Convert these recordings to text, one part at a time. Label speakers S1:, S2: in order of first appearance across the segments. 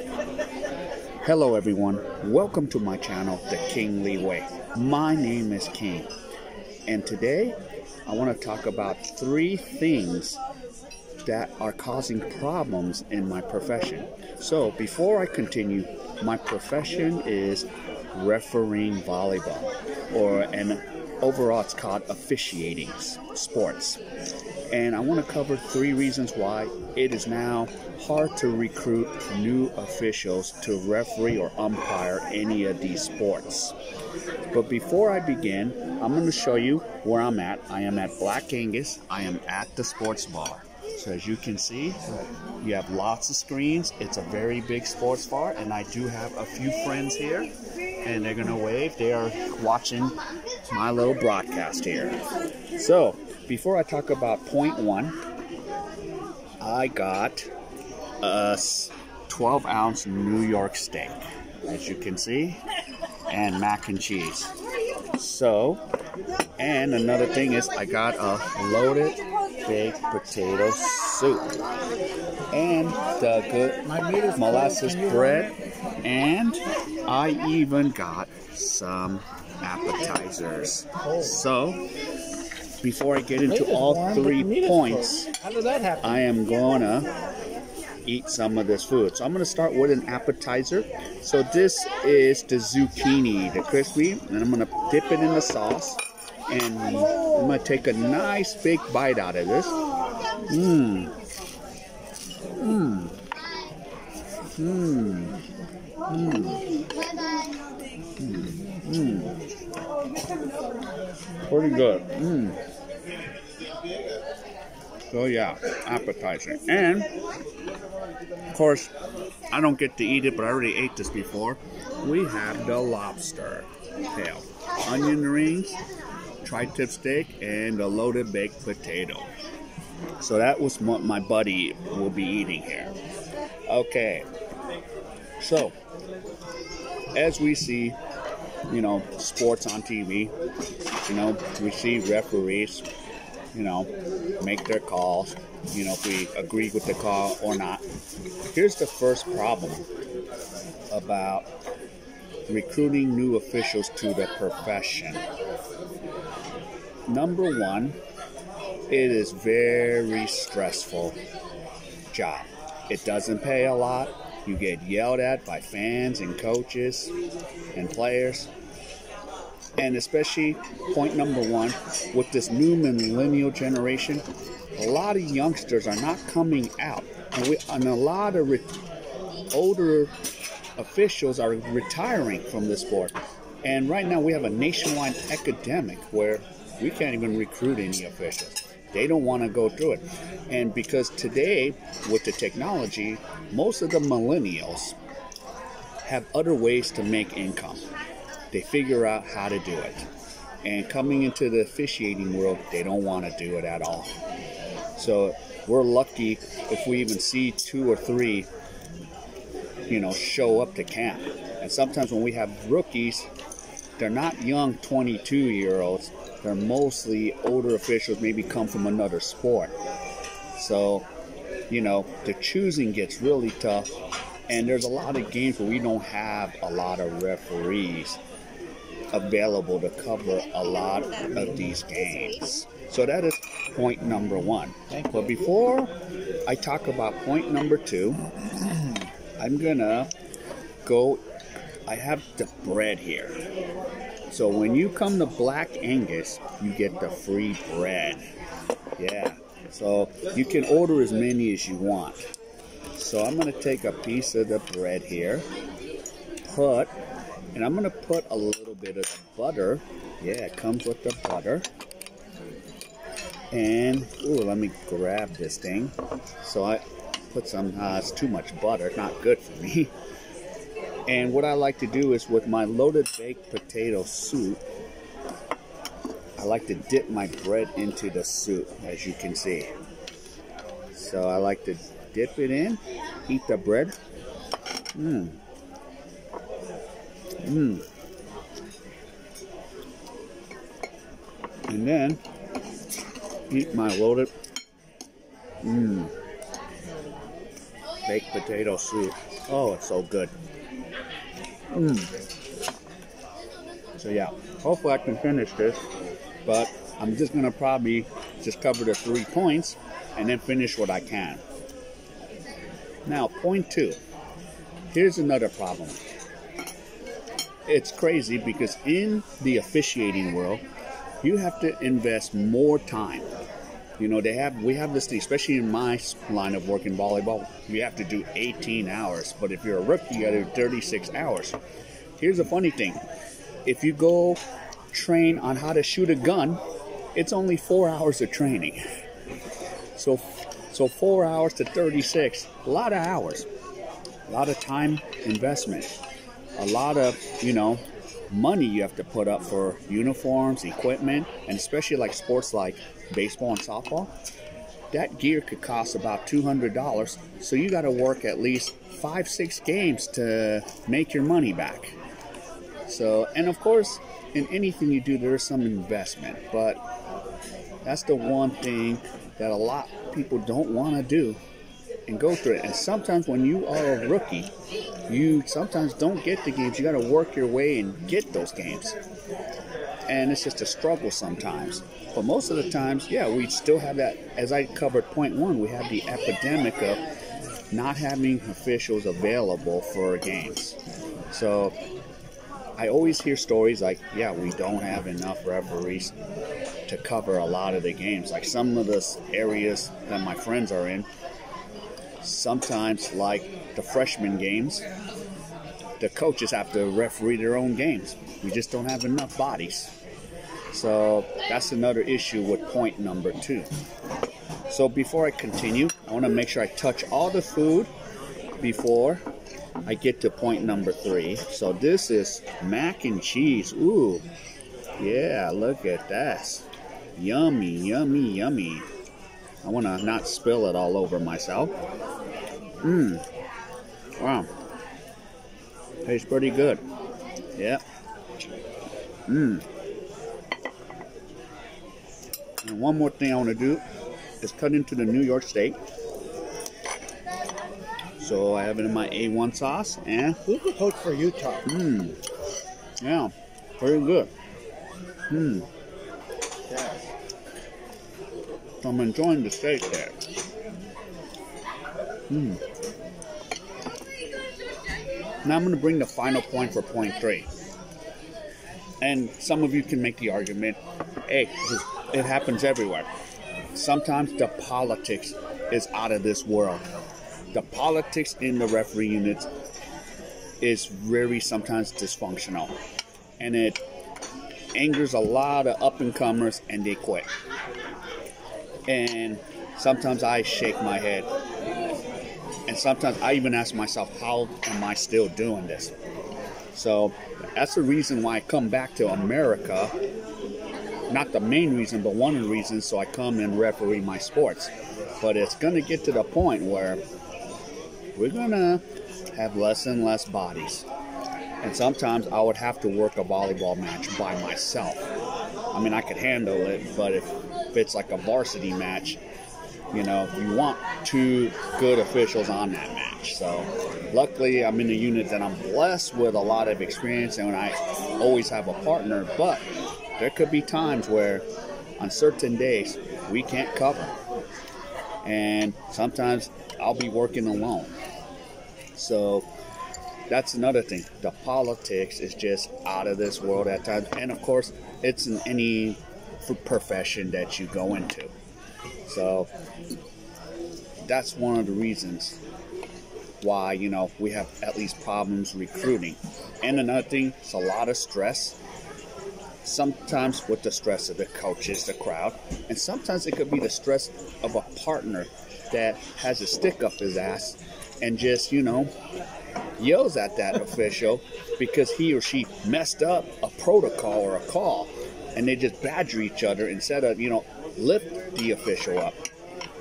S1: Hello everyone, welcome to my channel, The Kingly Way. My name is King, and today I want to talk about 3 things that are causing problems in my profession. So before I continue, my profession is refereeing volleyball, and overall it's called officiating sports. And I want to cover 3 reasons why it is now hard to recruit new officials to referee or umpire any of these sports. But before I begin, I'm going to show you where I'm at. I am at Black Angus. I am at the sports bar. So as you can see, you have lots of screens. It's a very big sports bar, and I do have a few friends here, and they're going to wave. They are watching my little broadcast here. So before I talk about point 1, I got a 12-ounce New York steak, as you can see, and mac and cheese. So, and another thing is I got a loaded baked potato soup and the good molasses bread, and I even got some appetizers. So before I get into all 3 points, I am gonna eat some of this food. So I'm gonna start with an appetizer. So this is the zucchini, the crispy, and I'm gonna dip it in the sauce, and I'm gonna take a nice big bite out of this. Pretty good. So yeah, appetizer. And of course, I don't get to eat it, but I already ate this before. We have the lobster tail, onion rings, tri-tip steak, and a loaded baked potato. So that was what my buddy will be eating here. Okay. So, as we see, sports on TV, we see referees, make their calls, if we agree with the call or not. Here's the first problem about recruiting new officials to the profession. Number 1, it is very stressful job. It doesn't pay a lot. You get yelled at by fans and coaches and players. And especially point number 1, with this new millennial generation, a lot of youngsters are not coming out. And a lot of older officials are retiring from the sport. And right now we have a nationwide epidemic where we can't even recruit any officials. They don't want to go through it. And because today, with the technology, most of the millennials have other ways to make income. They figure out how to do it. And coming into the officiating world, they don't want to do it at all. So we're lucky if we even see 2 or 3, show up to camp. And sometimes when we have rookies, they're not young 22-year-olds. They're mostly older officials, maybe come from another sport. So, the choosing gets really tough. And there's a lot of games where we don't have a lot of referees available to cover a lot of these games. So that is point number 1. But before I talk about point number 2, I'm gonna go. I have the bread here. So when you come to Black Angus, you get the free bread. Yeah. So you can order as many as you want. So I'm gonna take a piece of the bread here, and I'm gonna put a little bit of the butter. Yeah, it comes with the butter. And let me grab this thing. So I put some. It's too much butter. Not good for me. And what I like to do is with my loaded baked potato soup, I like to dip my bread into the soup, as you can see. So I like to dip it in, eat the bread. And then eat my loaded baked potato soup. Oh, it's so good. So yeah, hopefully I can finish this, but I'm just gonna probably just cover the 3 points and then finish what I can. Now, point 2. Here's another problem. It's crazy because in the officiating world, you have to invest more time. You know, we have this thing, especially in my line of work in volleyball, you have to do 18 hours. But if you're a rookie, you got to do 36 hours. Here's the funny thing. If you go train on how to shoot a gun, it's only 4 hours of training. So 4 hours to 36, a lot of hours, a lot of time investment, a lot of, money you have to put up for uniforms, equipment, and especially like sports like baseball and softball. That gear could cost about $200, so you got to work at least 5-6 games to make your money back. So, and of course, in anything you do, there is some investment, but that's the one thing that a lot of people don't want to do and go through it. And sometimes when you are a rookie, you sometimes don't get the games. You got to work your way and get those games. And it's just a struggle sometimes. But most of the times, yeah, we still have that. As I covered point 1, we have the epidemic of not having officials available for games. So I always hear stories like, yeah, we don't have enough referees to cover a lot of the games. Like some of the areas that my friends are in, sometimes like the freshman games, the coaches have to referee their own games. We just don't have enough bodies. So that's another issue with point number 2. So before I continue, I want to make sure I touch all the food before I get to point number 3. So this is mac and cheese. Ooh, yeah, look at that. Yummy, yummy, yummy. I want to not spill it all over myself. Wow. Tastes pretty good. Yeah. And one more thing I want to do is cut into the New York steak. So I have it in my A1 sauce, and
S2: who's the coach for Utah?
S1: Yeah, very good.
S2: Yeah.
S1: So I'm enjoying the steak there. Now I'm going to bring the final point for point 3. And some of you can make the argument, hey, it happens everywhere. Sometimes the politics is out of this world. The politics in the referee units is very sometimes dysfunctional. And it angers a lot of up-and-comers and they quit. And sometimes I shake my head. And sometimes I even ask myself, how am I still doing this? So that's the reason why I come back to America. Not the main reason, but one of the reasons, so I come and referee my sports. But it's going to get to the point where we're going to have less and less bodies. And sometimes I would have to work a volleyball match by myself. I mean, I could handle it, but if it's like a varsity match, you want 2 good officials on that match. So luckily, I'm in a unit that I'm blessed with a lot of experience, and I always have a partner. But there could be times where on certain days we can't cover. And sometimes I'll be working alone. So that's another thing. The politics is just out of this world at times. And of course, it's in any profession that you go into. So that's one of the reasons why, we have at least problems recruiting. And another thing, it's a lot of stress. Sometimes with the stress of the coaches, the crowd, and sometimes it could be the stress of a partner that has a stick up his ass and just, yells at that official because he or she messed up a protocol or a call, and they just badger each other instead of, lift the official up.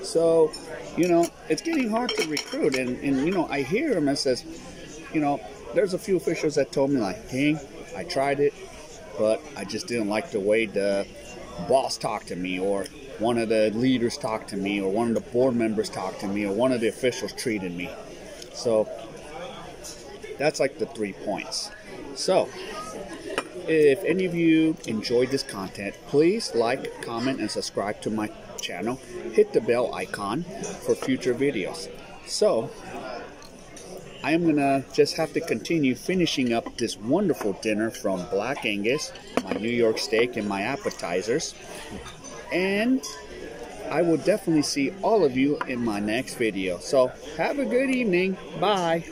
S1: So, it's getting hard to recruit, and I hear him and says, there's a few officials that told me, like, King, I tried it, but I just didn't like the way the boss talked to me, or one of the leaders talked to me, or one of the board members talked to me, or one of the officials treated me. So that's like the 3 points. So if any of you enjoyed this content, please like, comment, and subscribe to my channel. Hit the bell icon for future videos. So I am gonna just have to continue finishing up this wonderful dinner from Black Angus, my New York steak, and my appetizers. And I will definitely see all of you in my next video. So have a good evening. Bye.